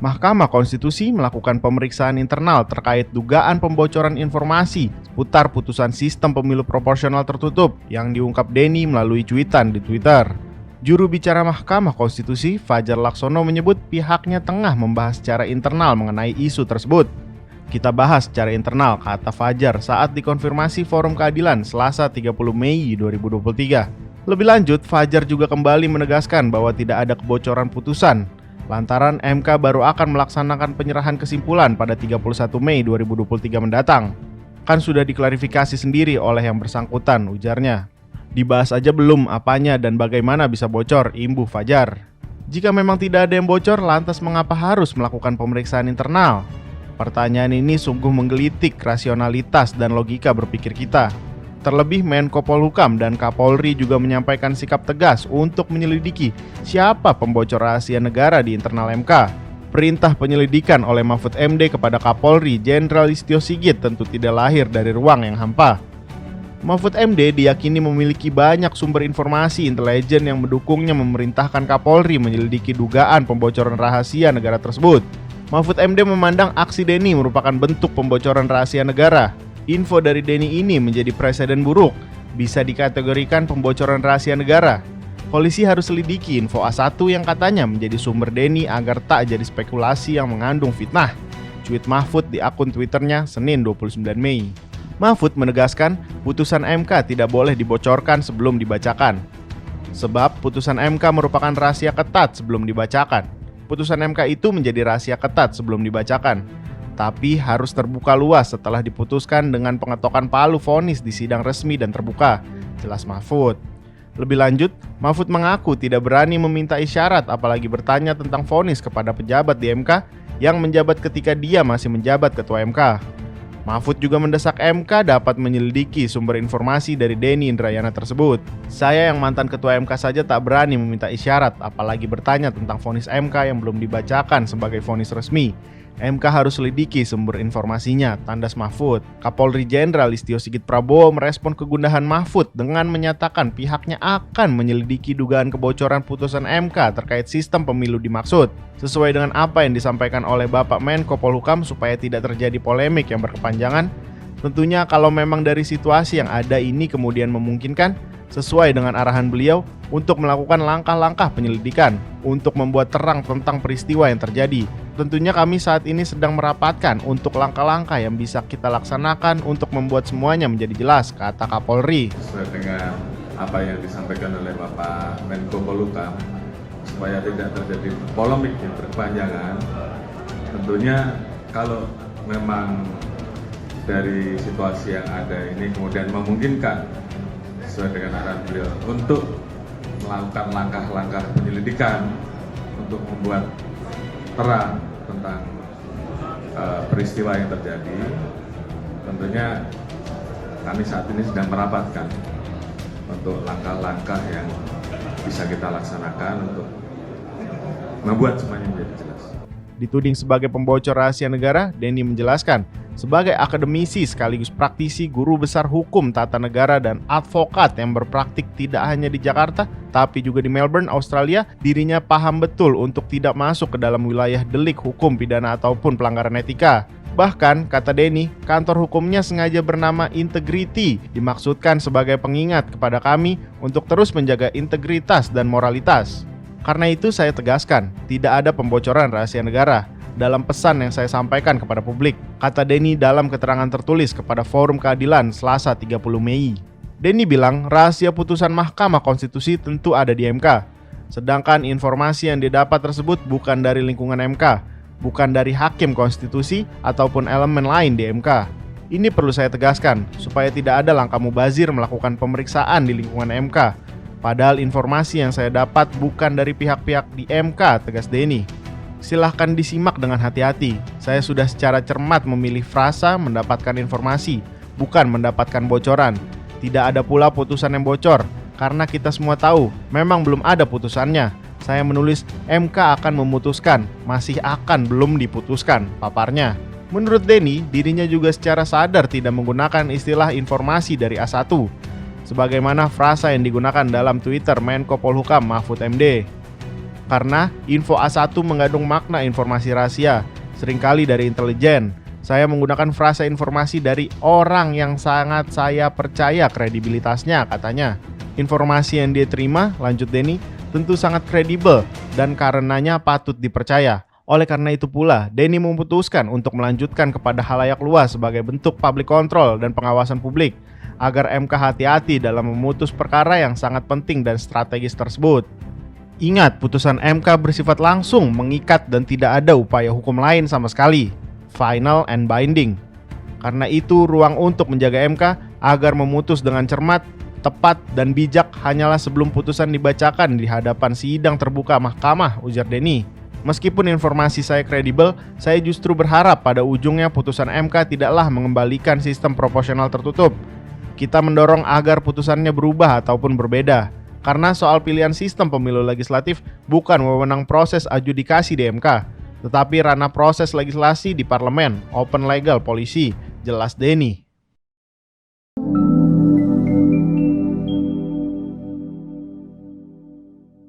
Mahkamah Konstitusi melakukan pemeriksaan internal terkait dugaan pembocoran informasi seputar putusan sistem pemilu proporsional tertutup yang diungkap Denny melalui cuitan di Twitter. Juru bicara Mahkamah Konstitusi, Fajar Laksono, menyebut pihaknya tengah membahas secara internal mengenai isu tersebut. Kita bahas secara internal, kata Fajar saat dikonfirmasi Forum Keadilan Selasa 30 Mei 2023. Lebih lanjut, Fajar juga kembali menegaskan bahwa tidak ada kebocoran putusan, lantaran MK baru akan melaksanakan penyerahan kesimpulan pada 31 Mei 2023 mendatang. Kan sudah diklarifikasi sendiri oleh yang bersangkutan, ujarnya. Dibahas aja belum apanya dan bagaimana bisa bocor, imbuh Fajar. Jika memang tidak ada yang bocor, lantas mengapa harus melakukan pemeriksaan internal? Pertanyaan ini sungguh menggelitik rasionalitas dan logika berpikir kita. Terlebih Menko Polhukam dan Kapolri juga menyampaikan sikap tegas untuk menyelidiki siapa pembocor rahasia negara di internal MK. Perintah penyelidikan oleh Mahfud MD kepada Kapolri Jenderal Listio Sigit tentu tidak lahir dari ruang yang hampa. Mahfud MD diyakini memiliki banyak sumber informasi intelijen yang mendukungnya memerintahkan Kapolri menyelidiki dugaan pembocoran rahasia negara tersebut. Mahfud MD memandang aksi Denny merupakan bentuk pembocoran rahasia negara. Info dari Denny ini menjadi presiden buruk, bisa dikategorikan pembocoran rahasia negara. Polisi harus selidiki info A1 yang katanya menjadi sumber Denny agar tak jadi spekulasi yang mengandung fitnah. Tweet Mahfud di akun Twitternya Senin 29 Mei. Mahfud menegaskan putusan MK tidak boleh dibocorkan sebelum dibacakan. Sebab putusan MK merupakan rahasia ketat sebelum dibacakan. Putusan MK itu menjadi rahasia ketat sebelum dibacakan, tapi harus terbuka luas setelah diputuskan dengan pengetokan palu vonis di sidang resmi dan terbuka, jelas Mahfud. Lebih lanjut, Mahfud mengaku tidak berani meminta isyarat apalagi bertanya tentang vonis kepada pejabat di MK yang menjabat ketika dia masih menjabat ketua MK. Mahfud juga mendesak MK dapat menyelidiki sumber informasi dari Denny Indrayana tersebut. Saya yang mantan ketua MK saja tak berani meminta isyarat, apalagi bertanya tentang vonis MK yang belum dibacakan sebagai vonis resmi. MK harus selidiki sumber informasinya, tandas Mahfud. Kapolri Jenderal Listio Sigit Prabowo merespon kegundahan Mahfud dengan menyatakan pihaknya akan menyelidiki dugaan kebocoran putusan MK terkait sistem pemilu dimaksud. Sesuai dengan apa yang disampaikan oleh Bapak Menko Polhukam supaya tidak terjadi polemik yang berkepanjangan, tentunya kalau memang dari situasi yang ada ini kemudian memungkinkan, sesuai dengan arahan beliau untuk melakukan langkah-langkah penyelidikan untuk membuat terang tentang peristiwa yang terjadi. Tentunya kami saat ini sedang merapatkan untuk langkah-langkah yang bisa kita laksanakan untuk membuat semuanya menjadi jelas, kata Kapolri. Sesuai dengan apa yang disampaikan oleh Bapak Menko Polhukam, supaya tidak terjadi polemik yang berkepanjangan, tentunya kalau memang dari situasi yang ada ini kemudian memungkinkan sesuai dengan arahan beliau untuk melakukan langkah-langkah penyelidikan untuk membuat terang tentang peristiwa yang terjadi, tentunya kami saat ini sedang merapatkan untuk langkah-langkah yang bisa kita laksanakan untuk membuat semuanya menjadi jelas. Dituding sebagai pembocor rahasia negara, Denny menjelaskan, sebagai akademisi sekaligus praktisi, guru besar hukum tata negara dan advokat yang berpraktik tidak hanya di Jakarta, tapi juga di Melbourne, Australia, dirinya paham betul untuk tidak masuk ke dalam wilayah delik hukum pidana ataupun pelanggaran etika. Bahkan, kata Denny, kantor hukumnya sengaja bernama Integrity, dimaksudkan sebagai pengingat kepada kami untuk terus menjaga integritas dan moralitas. Karena itu saya tegaskan, tidak ada pembocoran rahasia negara dalam pesan yang saya sampaikan kepada publik, kata Denny dalam keterangan tertulis kepada Forum Keadilan Selasa 30 Mei. Denny bilang rahasia putusan Mahkamah Konstitusi tentu ada di MK, sedangkan informasi yang didapat tersebut bukan dari lingkungan MK, bukan dari hakim konstitusi ataupun elemen lain di MK. Ini perlu saya tegaskan, supaya tidak ada langkah mubazir melakukan pemeriksaan di lingkungan MK. Padahal informasi yang saya dapat bukan dari pihak-pihak di MK, tegas Denny. Silahkan disimak dengan hati-hati. Saya sudah secara cermat memilih frasa mendapatkan informasi, bukan mendapatkan bocoran. Tidak ada pula putusan yang bocor, karena kita semua tahu, memang belum ada putusannya. Saya menulis MK akan memutuskan, masih akan belum diputuskan, paparnya. Menurut Denny, dirinya juga secara sadar tidak menggunakan istilah informasi dari A1, sebagaimana frasa yang digunakan dalam Twitter Menko Polhukam Mahfud MD. Karena info A1 mengandung makna informasi rahasia, seringkali dari intelijen. Saya menggunakan frasa informasi dari orang yang sangat saya percaya kredibilitasnya, katanya. Informasi yang dia terima, lanjut Denny, tentu sangat kredibel dan karenanya patut dipercaya. Oleh karena itu pula, Denny memutuskan untuk melanjutkan kepada halayak luas sebagai bentuk public control dan pengawasan publik, agar MK hati-hati dalam memutus perkara yang sangat penting dan strategis tersebut. Ingat, putusan MK bersifat langsung, mengikat dan tidak ada upaya hukum lain sama sekali. Final and binding. Karena itu, ruang untuk menjaga MK agar memutus dengan cermat, tepat, dan bijak hanyalah sebelum putusan dibacakan di hadapan sidang terbuka mahkamah, ujar Denny. Meskipun informasi saya kredibel, saya justru berharap pada ujungnya putusan MK tidaklah mengembalikan sistem proporsional tertutup. Kita mendorong agar putusannya berubah ataupun berbeda. Karena soal pilihan sistem pemilu legislatif bukan wewenang proses adjudikasi di MK, tetapi ranah proses legislasi di parlemen, open legal polisi, jelas Denny.